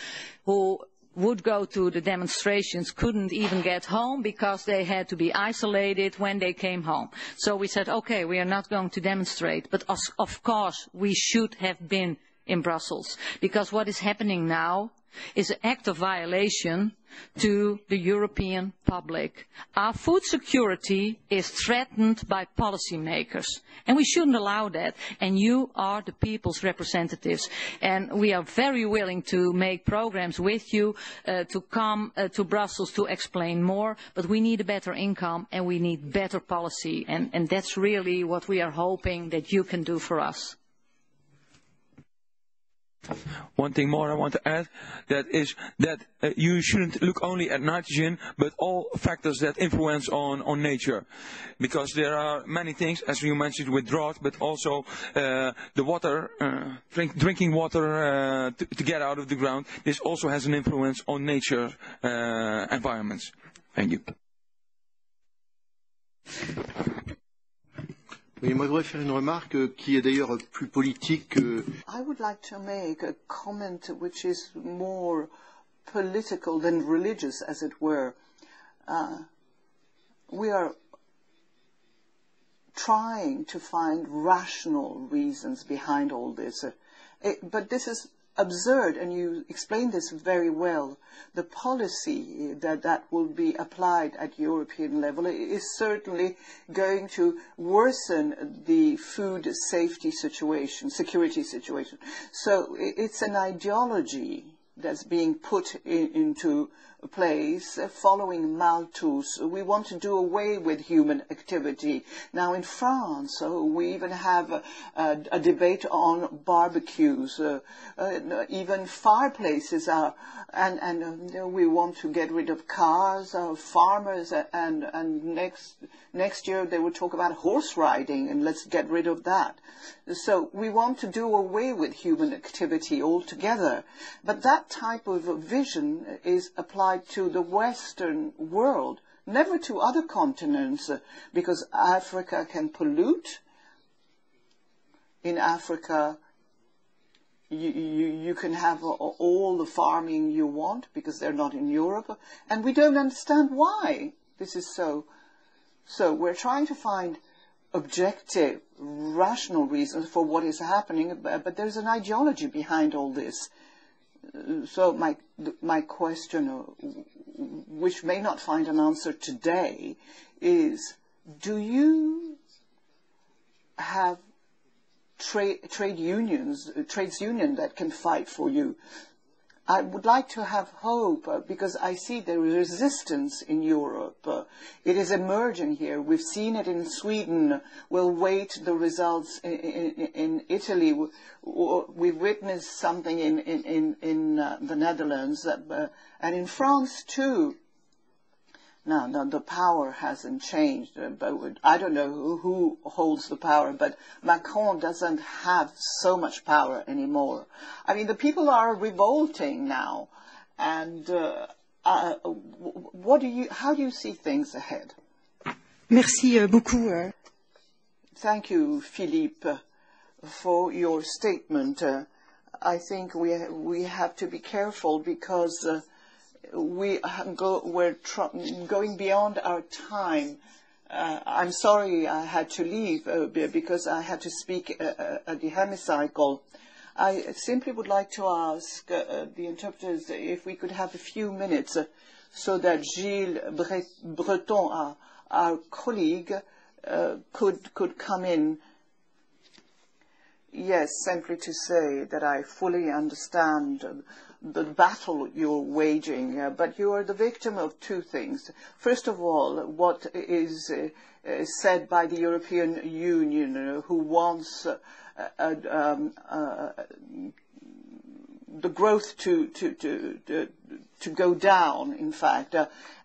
who would go to the demonstrations couldn't even get home because they had to be isolated when they came home. So we said, okay, we are not going to demonstrate, but of course we should have been in Brussels, because what is happening now is an act of violation to the European public. Our food security is threatened by policymakers, and we shouldn't allow that. And you are the people's representatives, and we are very willing to make programs with you to come to Brussels to explain more, but we need a better income and we need better policy, and that's really what we are hoping that you can do for us.
One thing more I want to add, that is that you shouldn't look only at nitrogen, but all factors that influence on nature. Because there are many things, as you mentioned, with drought, but also the water, drinking water to get out of the ground. This also has an influence on nature environments. Thank you.
Oui, moi je voudrais faire une remarque qui est d'ailleurs plus politique que...
I would like to make a comment which is more political than religious, as it were. We are trying to find rational reasons behind all this. But this is absurd, and you explained this very well. The policy that will be applied at European level is certainly going to worsen the food safety situation, security situation. So it's an ideology that's being put into place following Malthus. We want to do away with human activity. Now in France, we even have a debate on barbecues. Even fireplaces are, and we want to get rid of cars, farmers, and next year they will talk about horse riding, and let's get rid of that. So we want to do away with human activity altogether. But that type of vision is applied to the Western world, never to other continents, because Africa can pollute. In Africa, you can have all the farming you want, because they're not in Europe, and we don't understand why this is so. So we're trying to find objective, rational reasons for what is happening, but there's an ideology behind all this. So my question, which may not find an answer today, is: do you have trades unions that can fight for you? I would like to have hope, because I see the resistance in Europe. It is emerging here. We've seen it in Sweden. We'll wait the results in Italy. We've witnessed something in the Netherlands, and in France too. Now, the power hasn't changed, but I don't know who holds the power, but Macron doesn't have so much power anymore. I mean, the people are revolting now, and how do you see things ahead?
Merci beaucoup.
Thank you, Philippe, for your statement. I think we have to be careful, because we're going beyond our time. I'm sorry I had to leave because I had to speak at the hemicycle. I simply would like to ask the interpreters if we could have a few minutes so that Gilles Breton, our colleague, could come in. Yes, simply to say that I fully understand the battle you're waging, but you are the victim of two things. First of all, what is said by the European Union, who wants the growth to go down, in fact,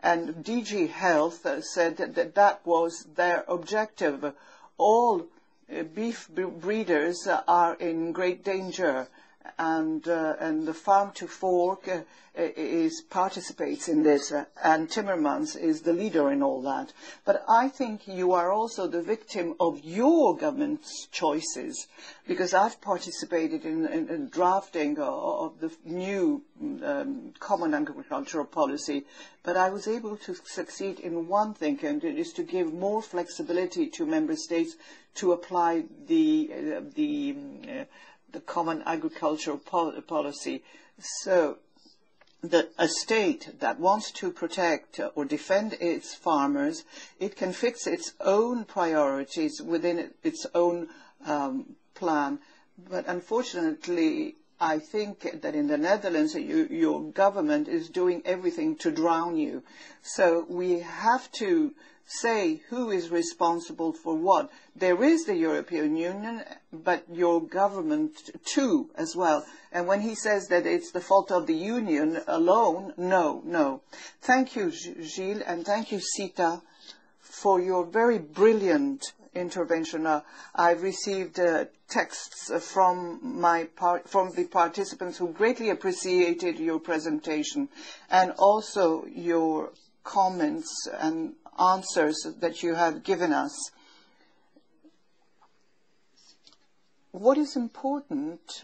and DG Health said that was their objective. All beef breeders are in great danger, and the Farm to Fork participates in this, and Timmermans is the leader in all that. But I think you are also the victim of your government's choices, because I've participated in drafting of the new common agricultural policy, but I was able to succeed in one thing, and it is to give more flexibility to member states to apply the common agricultural policy. So a state that wants to protect or defend its farmers, it can fix its own priorities within its own plan. But unfortunately, I think that in the Netherlands, your government is doing everything to drown you. So we have to say who is responsible for what. There is the European Union, but your government too as well. And when he says that it's the fault of the Union alone, no. Thank you, Gilles, and thank you, Sita, for your very brilliant intervention. I've received texts from the participants who greatly appreciated your presentation, and also your comments and answers that you have given us. What is important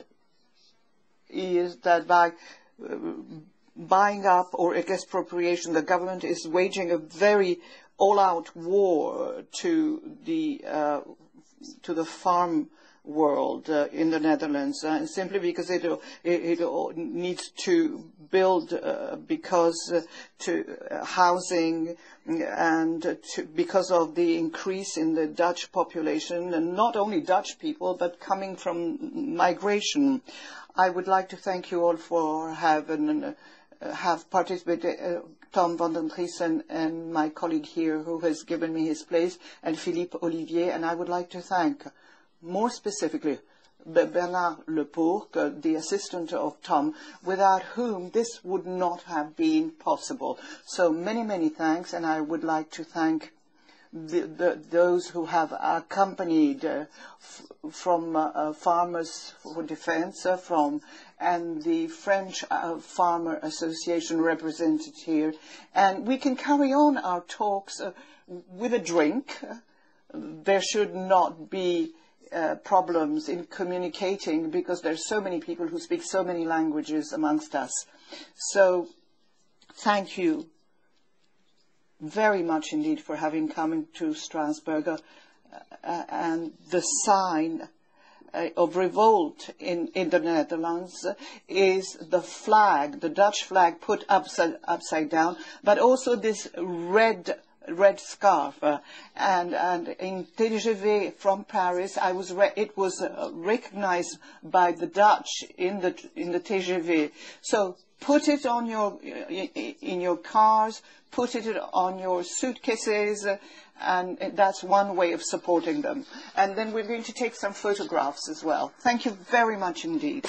is that by buying up or expropriation, the government is waging a very all-out war to the farm world in the Netherlands, simply because it needs to build to housing and because of the increase in the Dutch population, and not only Dutch people, but coming from migration. I would like to thank you all for have participated. Tom van den Driessen and my colleague here who has given me his place, and Philippe Olivier, and I would like to thank more specifically Bernard Lepourc, the assistant of Tom, without whom this would not have been possible. So many thanks, and I would like to thank those who have accompanied from Farmers for Defense, and the French Farmer Association represented here. And we can carry on our talks with a drink. There should not be problems in communicating because there's so many people who speak so many languages amongst us. So thank you very much indeed for having come to Strasbourg, and the sign of revolt in the Netherlands is the flag, the Dutch flag put upside down, but also this red scarf, and in TGV from Paris, it was recognized by the Dutch in the TGV. So put it on in your cars, put it on your suitcases, and that's one way of supporting them. And then we're going to take some photographs as well. Thank you very much indeed.